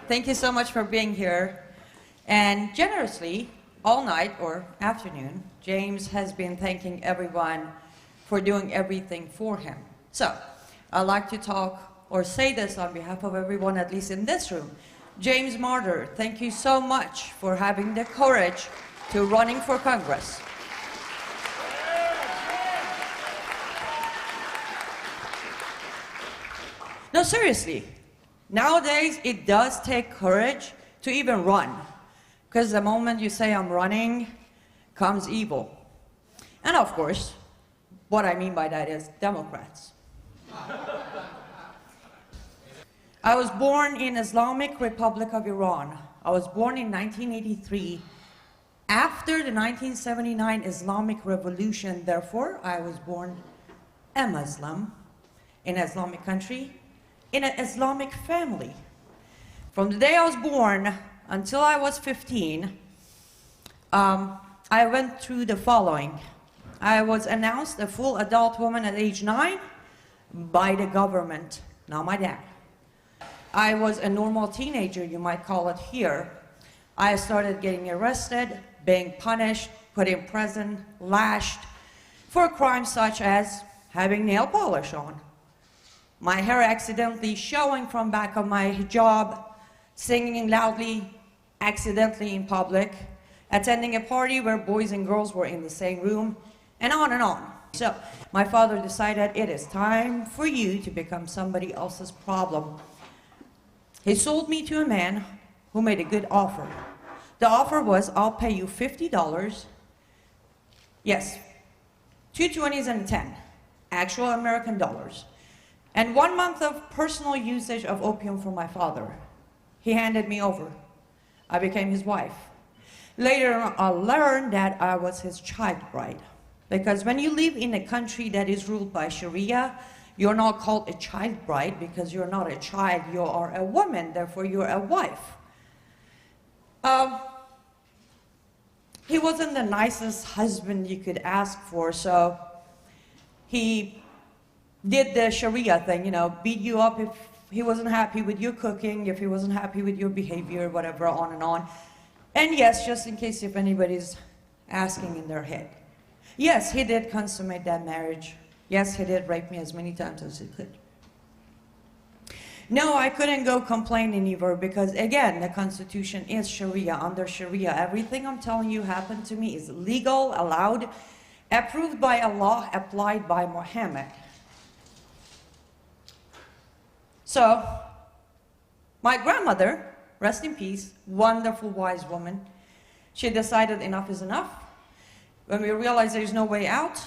Thank you so much for being here. And generously, all night or afternoon, James has been thanking everyone for doing everything for him. So, I'd like to talk or say this on behalf of everyone, at least in this room. James Marter, thank you so much for having the courage to running for Congress. No, seriously, nowadays it does take courage to even run, because the moment you say I'm running, comes evil. And of course, what I mean by that is Democrats. I was born in Islamic Republic of Iran. I was born in 1983, after the 1979 Islamic Revolution. Therefore, I was born a Muslim in an Islamic country, in an Islamic family. From the day I was born until I was 15, I went through the following. I was announced a full adult woman at age 9 by the government, not my dad. I was a normal teenager, you might call it here. I started getting arrested, being punished, put in prison, lashed for crimes such as having nail polish on, my hair accidentally showing from back of my hijab, singing loudly, accidentally in public, attending a party where boys and girls were in the same room, and on and on. So, my father decided it is time for you to become somebody else's problem. He sold me to a man who made a good offer. The offer was, I'll pay you $50. Yes, 2 20s and a 10, actual American dollars. And 1 month of personal usage of opium for my father. He handed me over. I became his wife. Later on, I learned that I was his child bride. Because when you live in a country that is ruled by Sharia, you're not called a child bride because you're not a child, you are a woman, therefore you're a wife. He wasn't the nicest husband you could ask for, so he did the Sharia thing, you know, beat you up if he wasn't happy with your cooking, if he wasn't happy with your behavior, whatever, on and on. And yes, just in case if anybody's asking in their head. Yes, he did consummate that marriage. Yes, he did rape me as many times as he could. No, I couldn't go complain anywhere because, again, the Constitution is Sharia. Under Sharia, everything I'm telling you happened to me is legal, allowed, approved by Allah, applied by Muhammad. So, my grandmother, rest in peace, wonderful, wise woman, she decided enough is enough. When we realized there's no way out,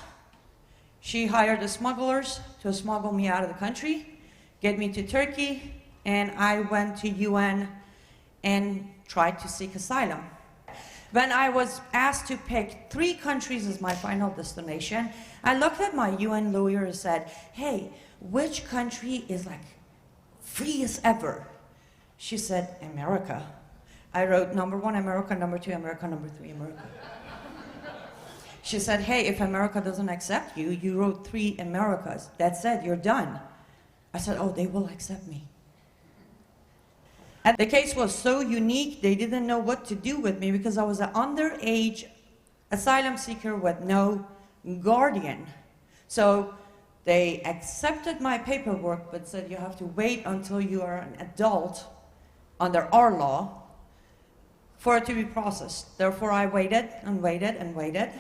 she hired the smugglers to smuggle me out of the country, get me to Turkey, and I went to UN and tried to seek asylum. When I was asked to pick 3 countries as my final destination, I looked at my UN lawyer and said, hey, which country is like freest ever? She said, America. I wrote number 1, America, number 2, America, number 3, America. She said, hey, if America doesn't accept you, you wrote 3 Americas. That's it, you're done. I said, oh, they will accept me. And the case was so unique, they didn't know what to do with me because I was an underage asylum seeker with no guardian. So they accepted my paperwork, but said you have to wait until you are an adult under our law for it to be processed. Therefore, I waited and waited and waited.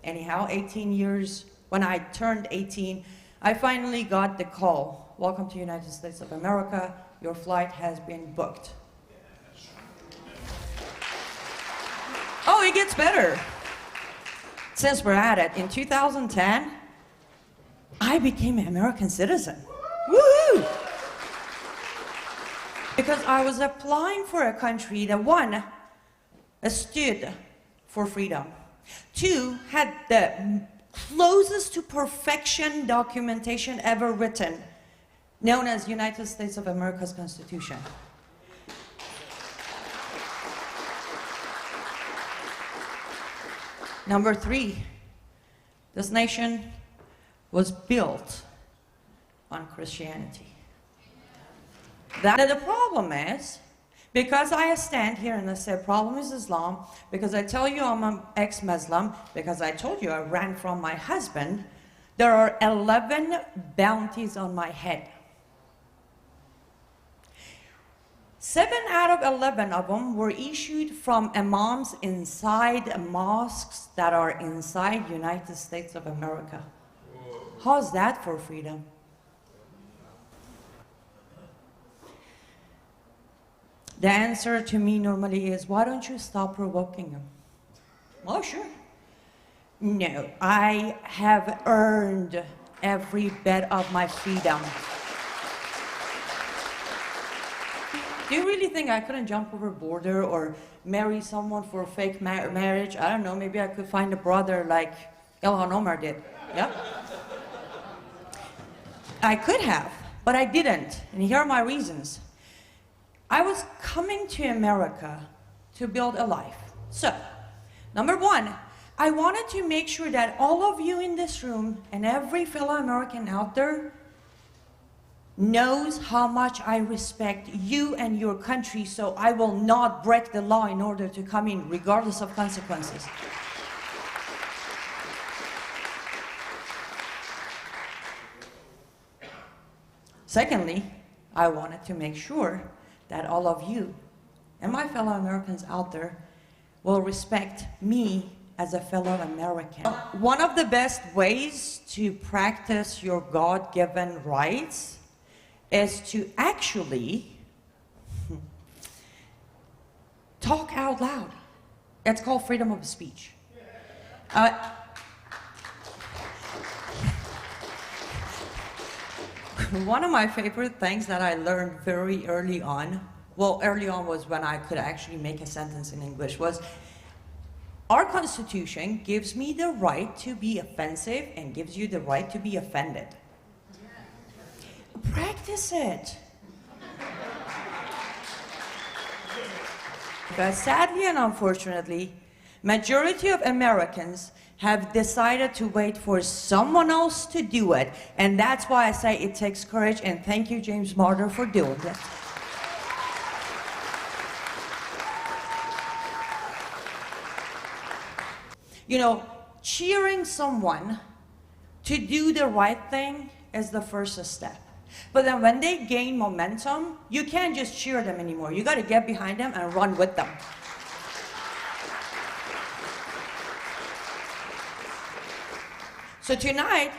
Anyhow, 18 years, when I turned 18, I finally got the call. Welcome to the United States of America. Your flight has been booked. Oh, it gets better. Since we're at it, in 2010, I became an American citizen. Woohoo! Because I was applying for a country that, 1, stood for freedom. 2, had the closest to perfection documentation ever written, known as United States of America's Constitution. Number 3, this nation was built on Christianity. That the problem is, Because I stand here and I say, problem is Islam, because I tell you I'm an ex-Muslim, because I told you I ran from my husband, there are 11 bounties on my head. 7 out of 11 of them were issued from imams inside mosques that are inside United States of America. How's that for freedom? The answer to me normally is, why don't you stop provoking him? Oh, sure. No, I have earned every bit of my freedom. Do you really think I couldn't jump over a border or marry someone for a fake marriage? I don't know, maybe I could find a brother like Ilhan Omar did, yeah? I could have, but I didn't, and here are my reasons. I was coming to America to build a life. So, number one, I wanted to make sure that all of you in this room and every fellow American out there knows how much I respect you and your country, so I will not break the law in order to come in, regardless of consequences. Secondly, I wanted to make sure that all of you and my fellow Americans out there will respect me as a fellow American. One of the best ways to practice your God-given rights is to actually talk out loud. It's called freedom of speech. One of my favorite things that I learned very early on, well, early on was when I could actually make a sentence in English, was our Constitution gives me the right to be offensive and gives you the right to be offended. Practice it. Because sadly and unfortunately, majority of Americans have decided to wait for someone else to do it. And that's why I say it takes courage, and thank you, James Marter, for doing it. You know, cheering someone to do the right thing is the first step. But then when they gain momentum, you can't just cheer them anymore. You got to get behind them and run with them. So tonight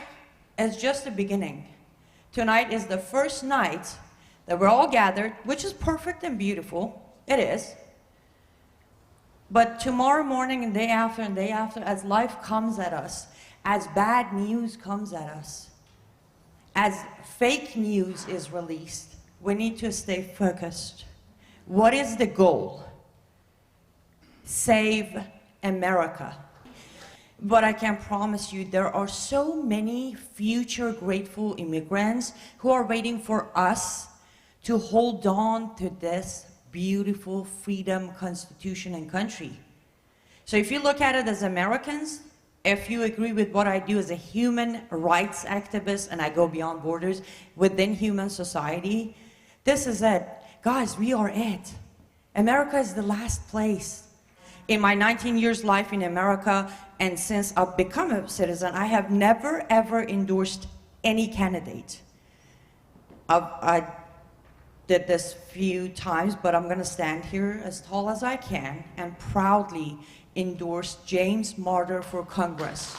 is just the beginning. Tonight is the first night that we're all gathered, which is perfect and beautiful. It is. But tomorrow morning and day after, as life comes at us, as bad news comes at us, as fake news is released, we need to stay focused. What is the goal? Save America. But I can promise you there are so many future grateful immigrants who are waiting for us to hold on to this beautiful freedom, constitution, and country. So if you look at it as Americans, if you agree with what I do as a human rights activist, and I go beyond borders within human society, this is it. Guys, we are it. America is the last place. In my 19 years life in America, and since I've become a citizen, I have never ever endorsed any candidate. I did this few times, but I'm gonna stand here as tall as I can and proudly endorse James Marter for Congress.